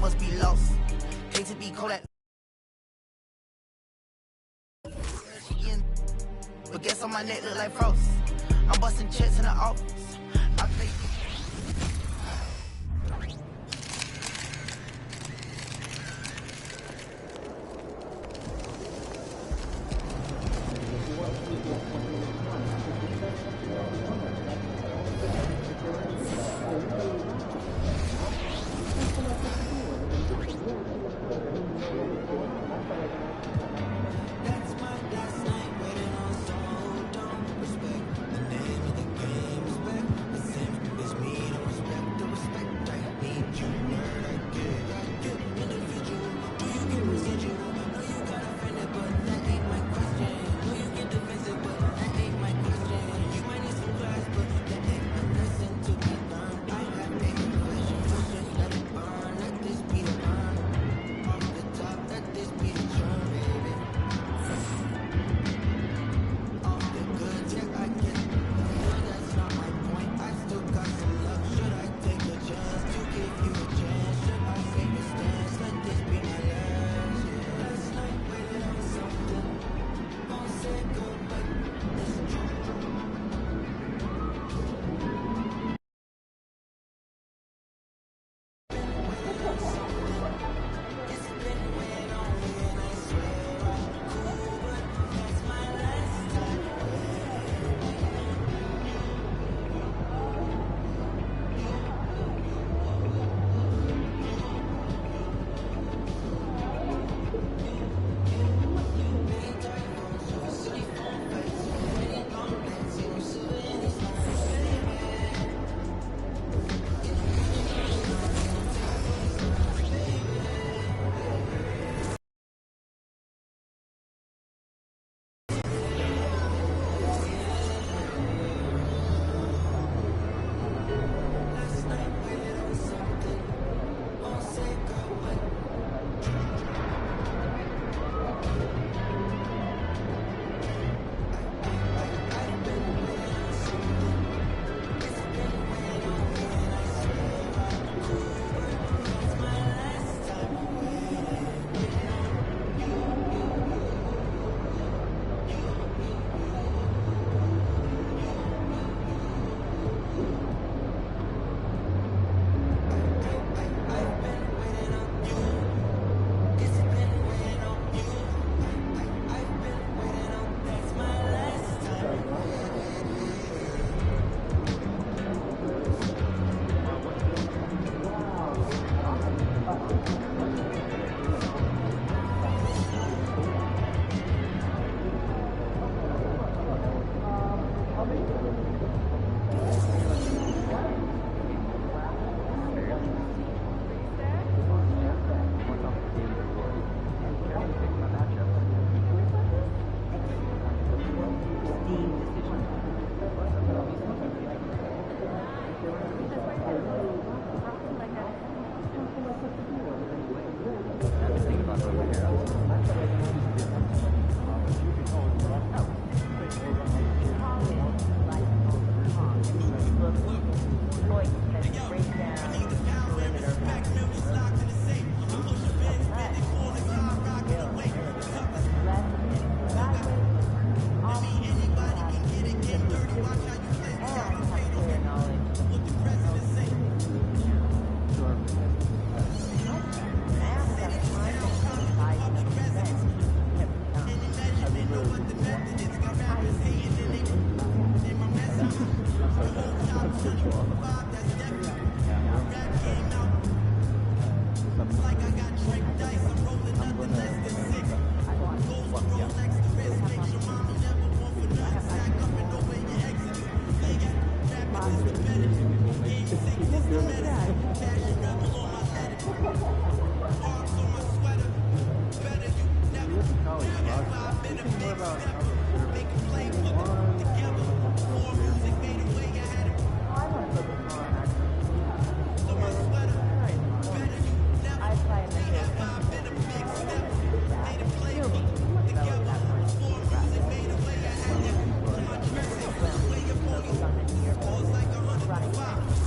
must be lost. Hate to be cold at. But guess on my neck look like frost. I'm busting checks in the office. I play.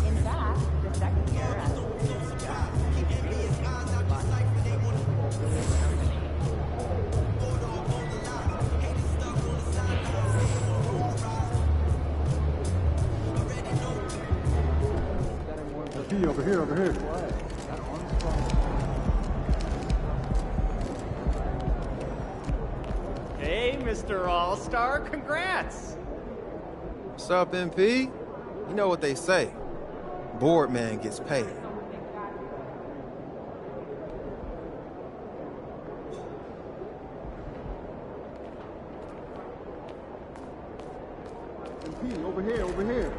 In fact, the second year MP, over here, over here. Hey, Mr. All-Star, congrats! What's up, MP? You know what they say. Board man gets paid. MP, over here, over here.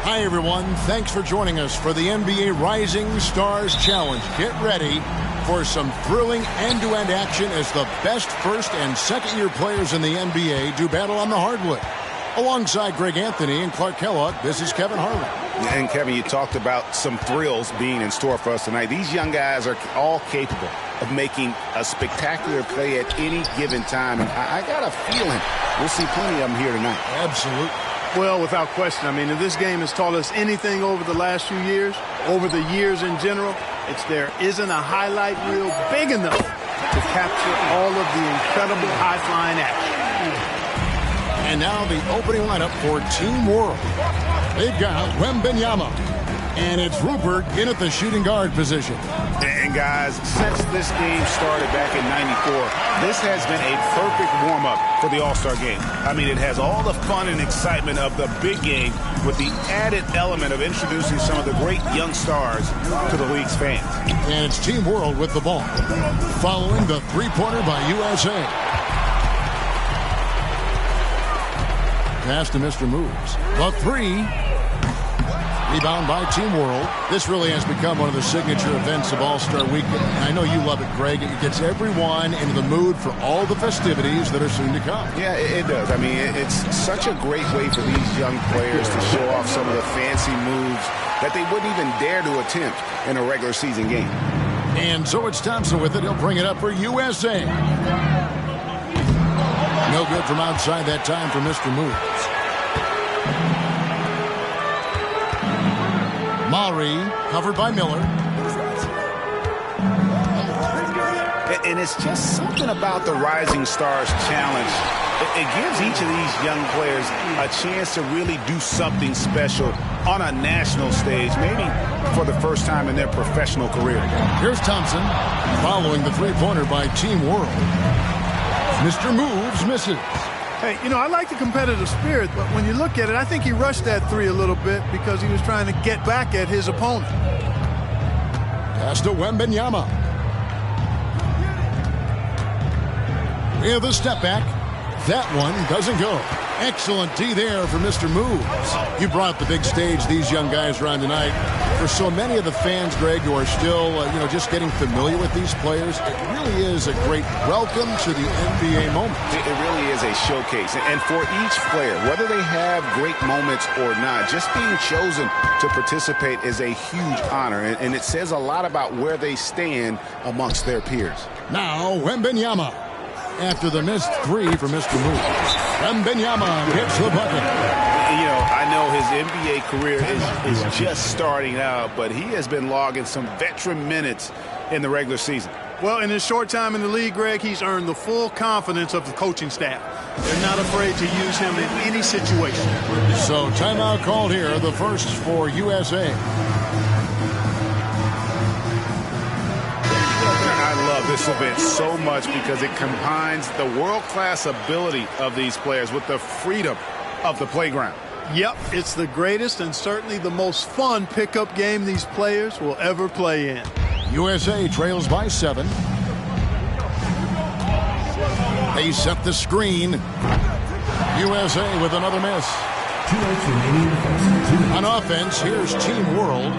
Hi, everyone. Thanks for joining us for the NBA Rising Stars Challenge. Get ready for some thrilling end-to-end action as the best first and second-year players in the NBA do battle on the hardwood. Alongside Greg Anthony and Clark Kellogg, this is Kevin Harlan. And, Kevin, you talked about some thrills being in store for us tonight. These young guys are all capable of making a spectacular play at any given time. And I got a feeling we'll see plenty of them here tonight. Absolutely. Well, without question. I mean, if this game has taught us anything over the last few years, over the years in general, it's there isn't a highlight reel big enough to capture all of the incredible high-flying action. And now the opening lineup for Team World. They've got Wembanyama, and it's Rupert in at the shooting guard position. And, guys, since this game started back in '94, this has been a perfect warm-up for the All-Star game. I mean, it has all the fun and excitement of the big game with the added element of introducing some of the great young stars to the league's fans. And it's Team World with the ball, following the three-pointer by USA. Pass to Mr. Moves. The three. Rebound by Team World. This really has become one of the signature events of All-Star Weekend. And I know you love it, Greg. It gets everyone into the mood for all the festivities that are soon to come. Yeah, it does. I mean, it's such a great way for these young players to show off some of the fancy moves that they wouldn't even dare to attempt in a regular season game. And so it's Thompson with it. He'll bring it up for USA. No good from outside that time for Mr. Moves. Maury, covered by Miller. And it's just something about the Rising Stars Challenge. It gives each of these young players a chance to really do something special on a national stage, maybe for the first time in their professional career. Here's Thompson, following the three-pointer by Team World. Mr. Moves misses. Hey, you know, I like the competitive spirit, but when you look at it, I think he rushed that three a little bit because he was trying to get back at his opponent. Pass to Wembanyama. Yeah, the step back. That one doesn't go. Excellent D there for Mr. Moves. You brought the big stage these young guys are on tonight. For so many of the fans, Greg, who are still, just getting familiar with these players, it really is a great welcome to the NBA moment. It really is a showcase. And for each player, whether they have great moments or not, just being chosen to participate is a huge honor. And it says a lot about where they stand amongst their peers. Now, Wembanyama. After the missed three for Mr. Moves. Wembanyama gets the bucket. You know, I know his NBA career is just starting out, but he has been logging some veteran minutes in the regular season. Well, in his short time in the league, Greg, he's earned the full confidence of the coaching staff. They're not afraid to use him in any situation. So timeout called here, the first for USA. I love this event so much because it combines the world-class ability of these players with the freedom of the playground. Yep, it's the greatest and certainly the most fun pickup game these players will ever play in. USA trails by 7. They set the screen. USA with another miss. On offense, here's Team World.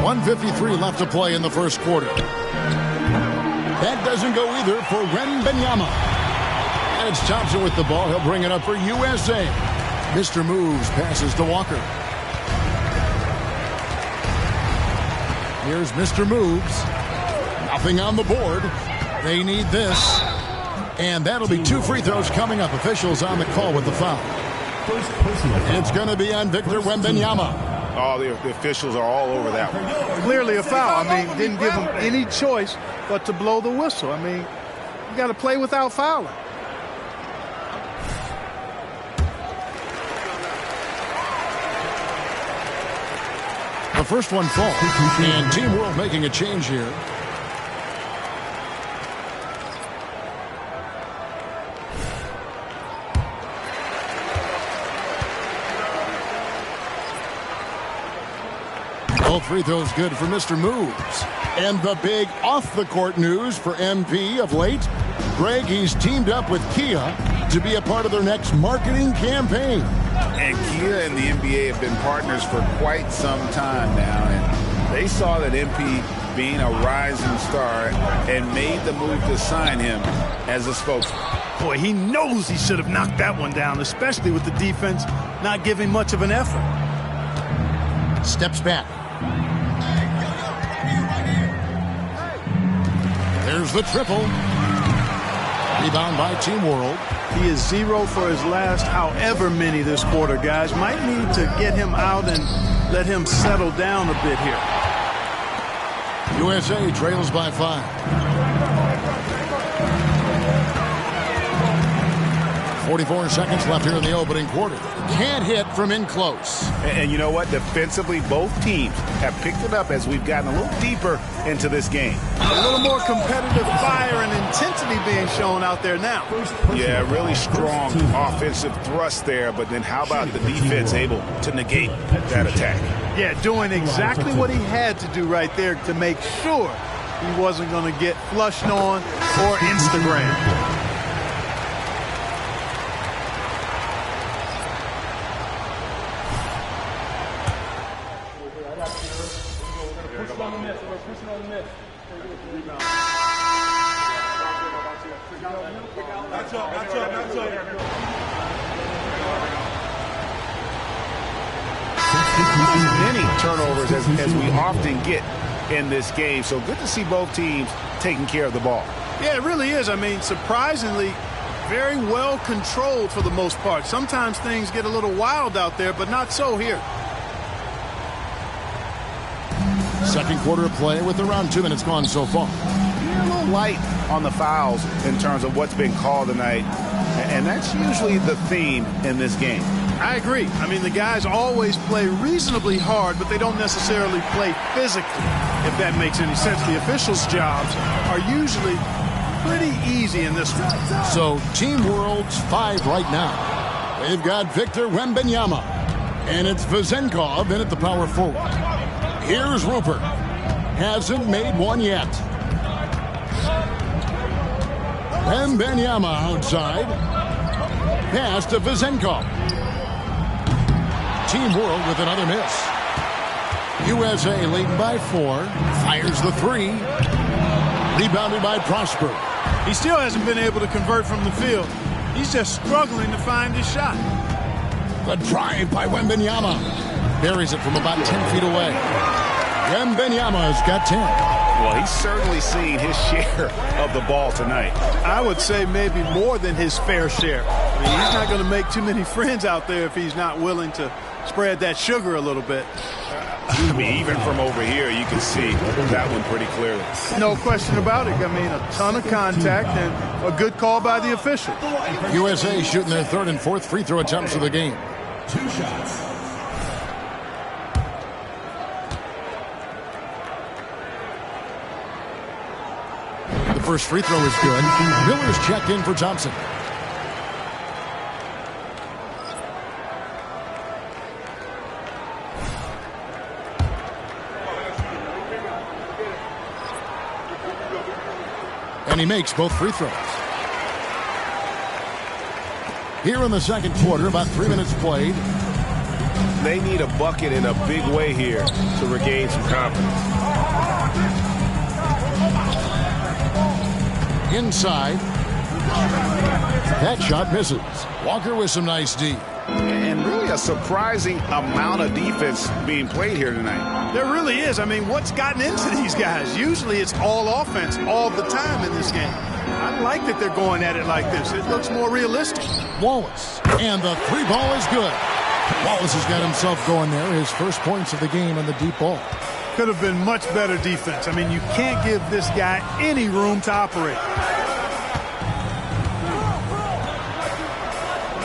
1:53 left to play in the first quarter. That doesn't go either for Wembanyama. And it's Thompson with the ball. He'll bring it up for USA. Mr. Moves passes to Walker. Here's Mr. Moves. Nothing on the board. They need this. And that'll be 2 free throws coming up. Officials on the call with the foul. It's going to be on Victor Wembanyama. Oh, the officials are all over that one. Clearly a foul. I mean, didn't give him any choice but to blow the whistle. I mean, you got to play without fouling. The first one falls. And Team World making a change here. All free throws good for Mr. Moves. And the big off-the-court news for MP of late. Greg, he's teamed up with Kia to be a part of their next marketing campaign. And Kia and the NBA have been partners for quite some time now. And they saw that MP being a rising star and made the move to sign him as a spokesman. Boy, he knows he should have knocked that one down, especially with the defense not giving much of an effort. Steps back. There's the triple. Rebound by Team World. He is 0 for his last however many this quarter, guys. Might need to get him out and let him settle down a bit here. USA trails by 5. 44 seconds left here in the opening quarter. Can't hit from in close. And you know what? Defensively, both teams have picked it up as we've gotten a little deeper into this game. A little more competitive fire and intensity being shown out there now. Yeah, really strong offensive thrust there, but then how about the defense able to negate that attack? Yeah, doing exactly what he had to do right there to make sure he wasn't going to get flushed on or Instagram. Many turnovers as we often get in this game, so good to see both teams taking care of the ball. Yeah, it really is. I mean, surprisingly, very well controlled for the most part. Sometimes things get a little wild out there, but not so here. Second quarter of play with around 2 minutes gone so far. You're a little light on the fouls in terms of what's been called tonight, and that's usually the theme in this game. I agree. I mean, the guys always play reasonably hard, but they don't necessarily play physically, if that makes any sense. The officials' jobs are usually pretty easy in this one. So, Team World's 5 right now. They've got Victor Wembanyama, and it's Vezenkov in at the power forward. Here's Rupert. Hasn't made one yet. Wembanyama outside. Pass to Vezenkov. Team World with another miss. USA leading by 4. Fires the 3. Rebounded by Prosper. He still hasn't been able to convert from the field. He's just struggling to find his shot. The drive by Wembanyama. Buries it from about 10 feet away. Wembanyama's got 10. Well, he's certainly seen his share of the ball tonight. I would say maybe more than his fair share. I mean, he's not going to make too many friends out there if he's not willing to spread that sugar a little bit. I mean, even from over here, you can see that one pretty clearly. No question about it. I mean, a ton of contact and a good call by the official. USA shooting their 3rd and 4th free throw attempts of the game. 2 shots. The first free throw is good. Miller's checked in for Thompson. And he makes both free throws. Here in the second quarter, about 3 minutes played. They need a bucket in a big way here to regain some confidence. Inside. That shot misses. Walker with some nice D. And really a surprising amount of defense being played here tonight. There really is. I mean, what's gotten into these guys? Usually it's all offense all the time in this game. I like that they're going at it like this. It looks more realistic. Wallace, and the three ball is good. Wallace has got himself going there. His first points of the game on the deep ball. Could have been much better defense. I mean, you can't give this guy any room to operate.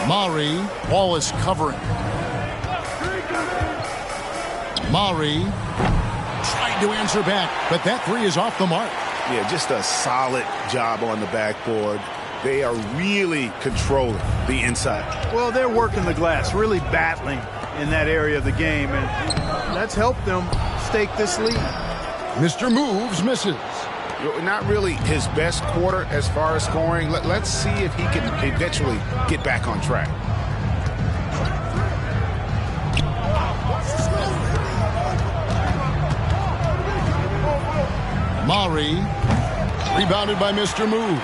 Maury, Wallace covering. Maury tried to answer back, but that three is off the mark. Yeah, just a solid job on the backboard. They are really controlling the inside. Well, they're working the glass, really battling in that area of the game, and that's helped them stake this lead. Mr. Moves misses. Not really his best quarter as far as scoring. Let's see if he can eventually get back on track. Maury, rebounded by Mr. Moves.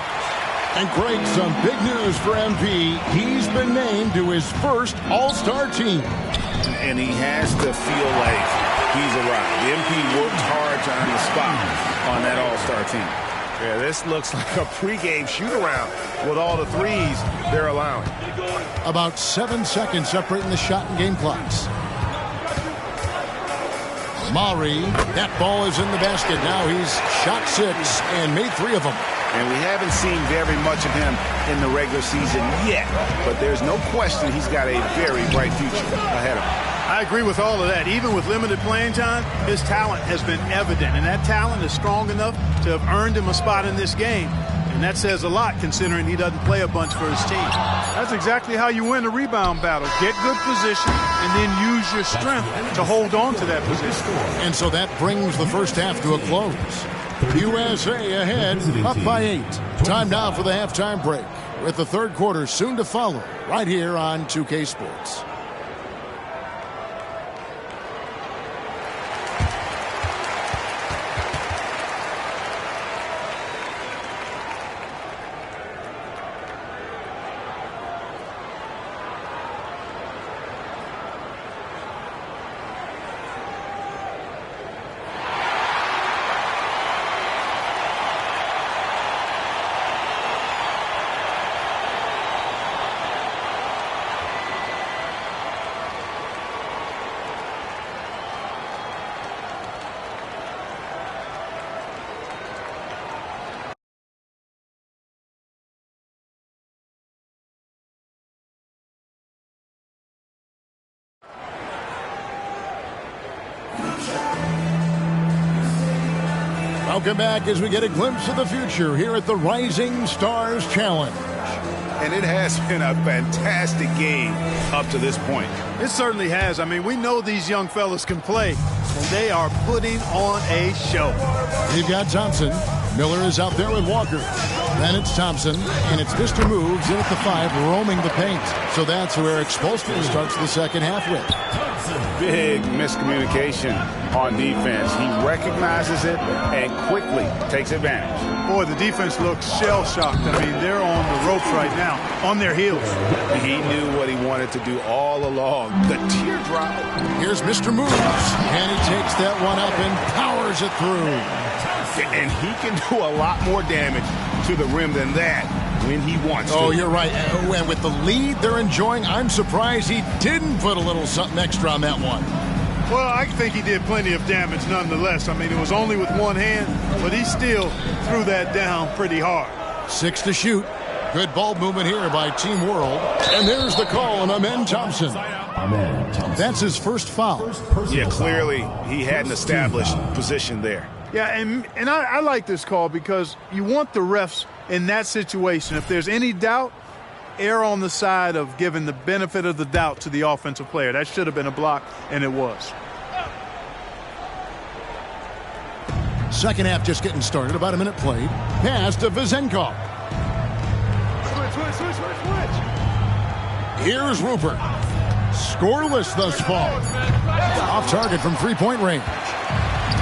And Greg, some big news for MP. He's been named to his first All-Star team. And he has to feel like he's arrived. The MP worked hard to earn the spot on that All-Star team. Yeah, this looks like a pregame shoot-around with all the threes they're allowing. About 7 seconds separating the shot and game clocks. Maury, that ball is in the basket. Now he's shot 6 and made 3 of them. And we haven't seen very much of him in the regular season yet. But there's no question he's got a very bright future ahead of him. I agree with all of that. Even with limited playing time, his talent has been evident. And that talent is strong enough to have earned him a spot in this game. And that says a lot considering he doesn't play a bunch for his team. That's exactly how you win a rebound battle. Get good position and then use your strength to hold on to that position. And so that brings the first half to a close. USA ahead, up by 8. Time now for the halftime break, with the third quarter soon to follow, right here on 2K Sports. Welcome back as we get a glimpse of the future here at the Rising Stars Challenge. And it has been a fantastic game up to this point. It certainly has. I mean, we know these young fellas can play, and they are putting on a show. You've got Thompson. Miller is out there with Walker. Then it's Thompson, and it's Mr. Moves in at the 5, roaming the paint. So that's who Eric Spoelstra starts the second half with. Big miscommunication on defense. He recognizes it and quickly takes advantage. Boy, the defense looks shell-shocked. I mean, they're on the ropes right now, on their heels. He knew what he wanted to do all along. The teardrop. Here's Mr. Moves, and he takes that one up and powers it through. And he can do a lot more damage to the rim than that when he wants to. Oh, you're right. And with the lead they're enjoying, I'm surprised he didn't put a little something extra on that one. Well, I think he did plenty of damage nonetheless. I mean, it was only with one hand, but he still threw that down pretty hard. 6 to shoot. Good ball movement here by Team World. And there's the call on Amen Thompson. That's his first foul. Yeah, clearly he had an established position there. Yeah, and I like this call because you want the refs in that situation. If there's any doubt, err on the side of giving the benefit of the doubt to the offensive player. That should have been a block, and it was. Second half just getting started. About a minute played. Pass to Vizenkov. Switch. Here's Rupert. Scoreless thus far. Off target from three-point range.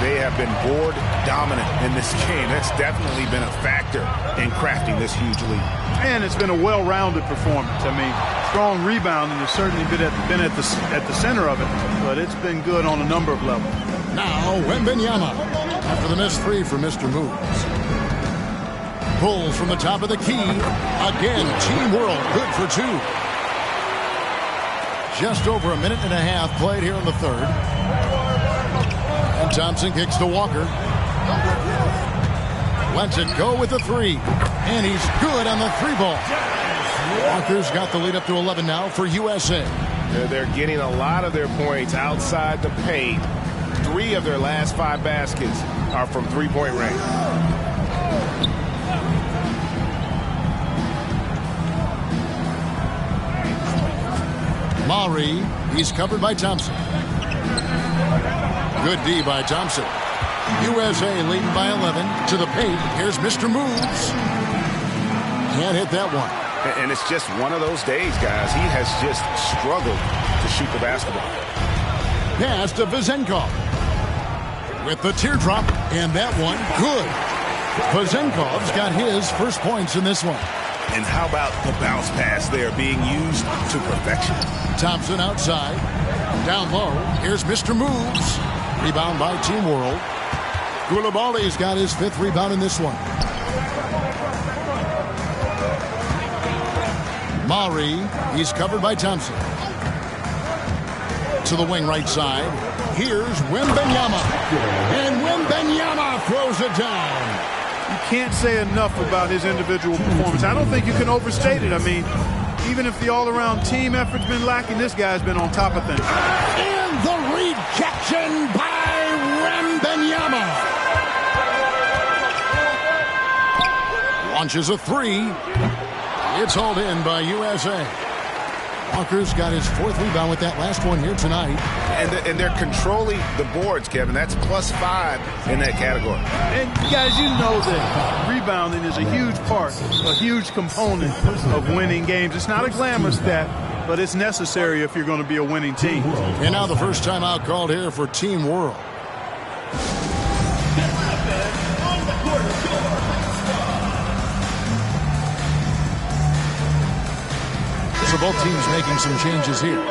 They have been board dominant in this game. That's definitely been a factor in crafting this huge lead. And it's been a well-rounded performance. I mean, strong rebounding has certainly been at the center of it, but it's been good on a number of levels. Now, Wembanyama after the missed 3 for Mr. Moves. Pulls from the top of the key. Again, Team World good for two. Just over a minute and a half played here in the third. And Thompson kicks to Walker. Lets it go with the three. And he's good on the three ball. Walker's got the lead up to 11 now for USA. They're getting a lot of their points outside the paint. 3 of their last 5 baskets are from three-point range. Maury, he's covered by Thompson. Good D by Thompson. USA leading by 11 to the paint. Here's Mr. Moves. Can't hit that one. And it's just one of those days, guys. He has just struggled to shoot the basketball. Pass to Vezenkov. With the teardrop, and that one good. Vezenkov's got his first points in this one. And how about the bounce pass there being used to perfection? Thompson outside. Down low. Here's Mr. Moves. Rebound by Team World. Koulibaly's got his 5th rebound in this one. Maury, he's covered by Thompson. To the wing right side. Here's Wembanyama. And Wembanyama throws it down. You can't say enough about his individual performance. I don't think you can overstate it. I mean, even if the all-around team effort's been lacking, this guy's been on top of things. And the rejection by Wembanyama. Launches a three. It's hauled in by USA. Walker's got his 4th rebound with that last one here tonight. And they're controlling the boards, Kevin. That's +5 in that category. And guys, you know that rebounding is a huge part, a huge component of winning games. It's not a glamour stat, but it's necessary if you're going to be a winning team. And now the first time out called here for Team World. So both teams making some changes here.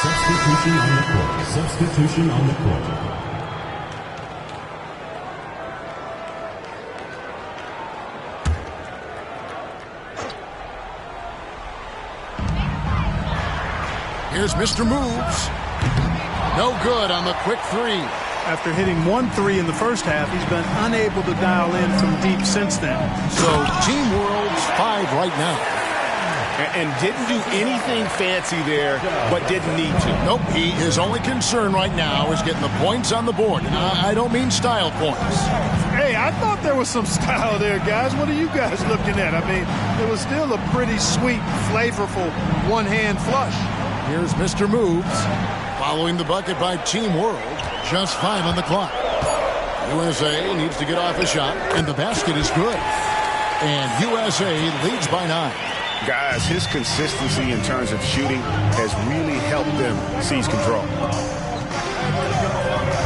Substitution on the court. Substitution on the court. Here's Mr. Moves. No good on the quick three. After hitting 1 3 in the first half, he's been unable to dial in from deep since then. So Team World's 5 right now. And didn't do anything fancy there, but didn't need to. Nope, his only concern right now is getting the points on the board. And I don't mean style points. Hey, I thought there was some style there, guys. What are you guys looking at? I mean, it was still a pretty sweet, flavorful one-hand flush. Here's Mr. Moves. Following the bucket by Team World. Just 5 on the clock. USA needs to get off a shot, and the basket is good. And USA leads by 9. Guys, his consistency in terms of shooting has really helped them seize control.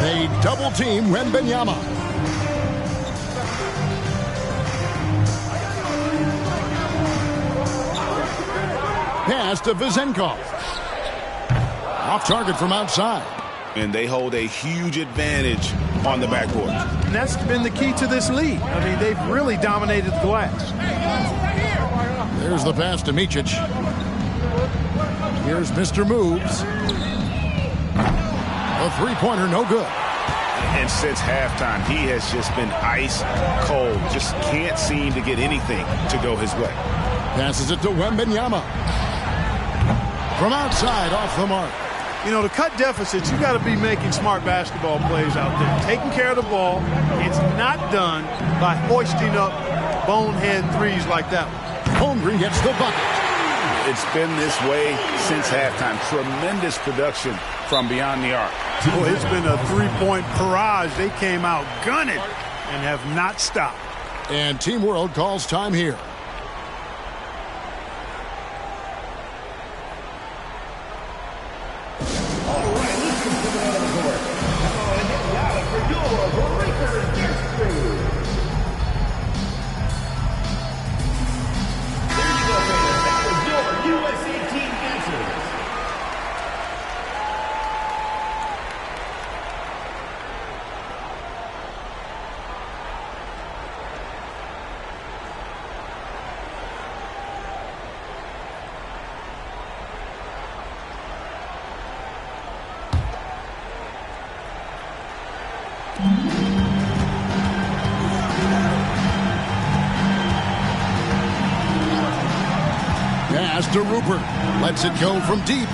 They double team Wembanyama. Pass to Vezenkov. Off target from outside. And they hold a huge advantage on the backboard. And that's been the key to this lead. I mean, they've really dominated the glass. There's the pass to Micic. Here's Mr. Moves. A three-pointer, no good. And since halftime, he has just been ice cold. Just can't seem to get anything to go his way. Passes it to Wembanyama. From outside, off the mark. You know, to cut deficits, you got to be making smart basketball plays out there. Taking care of the ball. It's not done by hoisting up bonehead threes like that one. Holmgren gets the bucket. It's been this way since halftime. Tremendous production from beyond the arc. Boy, it's been a three-point barrage. They came out gunning and have not stopped. And Team World calls time here. Pass to Rupert. Lets it go from deep.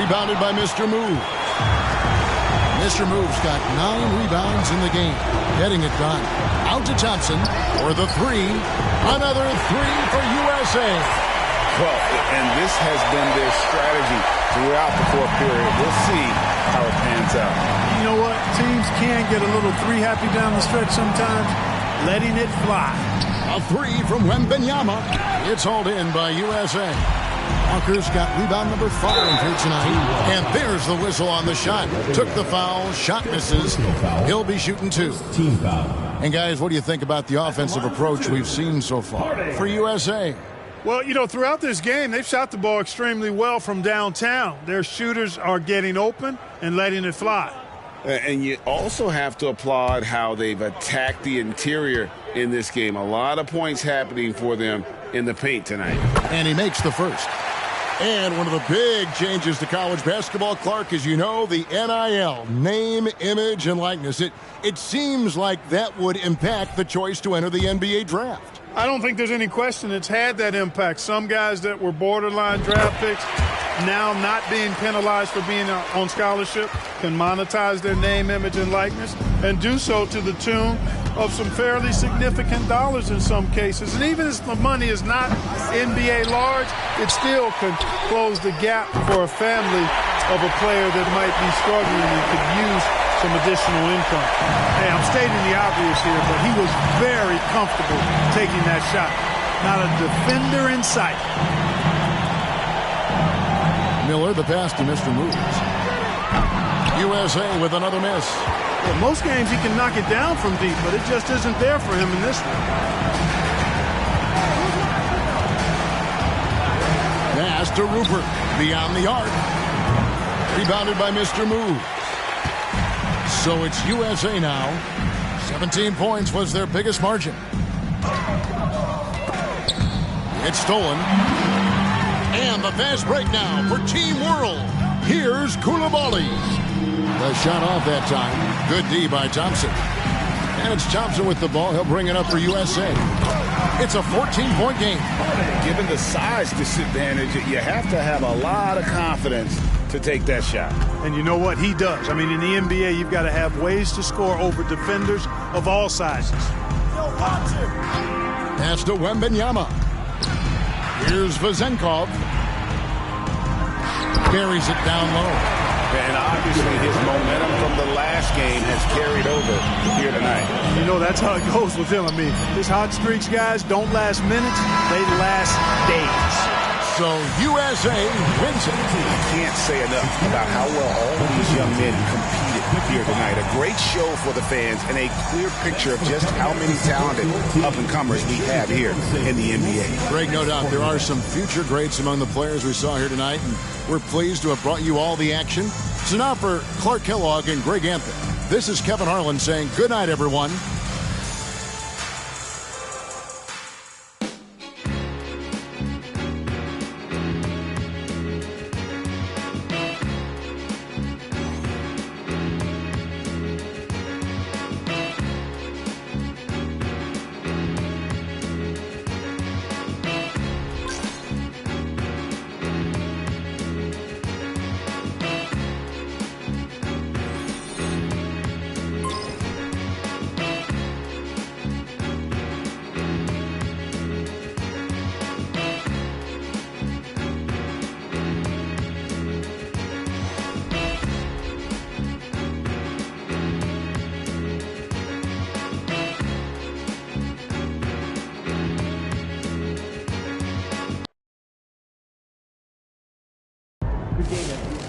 Rebounded by Mr. Move. Mr. Move's got 9 rebounds in the game. Getting it done. Out to Thompson for the 3. Another 3 for USA. Well, and this has been their strategy throughout the fourth period. We'll see how it pans out. You know what? Teams can get a little 3-happy down the stretch sometimes. Letting it fly. A 3 from Wembanyama. It's hauled in by USA. Walker's got rebound number 5 here tonight. And there's the whistle on the shot. Took the foul. Shot misses. He'll be shooting 2. Team foul. And guys, what do you think about the offensive approach we've seen so far for USA? Well, you know, throughout this game, they've shot the ball extremely well from downtown. Their shooters are getting open and letting it fly. And you also have to applaud how they've attacked the interior in this game. A lot of points happening for them in the paint tonight. And he makes the first. And one of the big changes to college basketball, Clark, as you know, the NIL, name, image, and likeness. It seems like that would impact the choice to enter the NBA draft. I don't think there's any question it's had that impact. Some guys that were borderline draft picks now not being penalized for being on scholarship can monetize their name, image, and likeness and do so to the tune of some fairly significant dollars in some cases. And even if the money is not NBA large, it still could close the gap for a family of a player that might be struggling and could use some additional income. Hey, I'm stating the obvious here, but he was very comfortable taking that shot. Not a defender in sight. Miller, the pass to Mr. Moves. USA with another miss. Yeah, most games he can knock it down from deep, but it just isn't there for him in this one. Pass to Rupert. Beyond the arc. Rebounded by Mr. Move. So it's USA now. 17 points was their biggest margin. It's stolen. And the fast break now for Team World. Here's Koulibaly. The shot off that time. Good D by Thompson. And it's Thompson with the ball. He'll bring it up for USA. It's a 14-point game. Given the size disadvantage, you have to have a lot of confidence to take that shot. And you know what? He does. I mean, in the NBA, you've got to have ways to score over defenders of all sizes. Pass to Wembanyama. Here's Vezenkov. Carries it down low. And obviously his momentum from the last game has carried over here tonight. You know, that's how it goes with him. I mean, his hot streaks, guys, don't last minutes. They last days. So USA wins it. I can't say enough about how well all of these young men competed here tonight. A great show for the fans and a clear picture of just how many talented up-and-comers we have here in the NBA. Greg, no doubt there are some future greats among the players we saw here tonight, and we're pleased to have brought you all the action. So now for Clark Kellogg and Greg Anthony, this is Kevin Harlan saying good night, everyone. the game.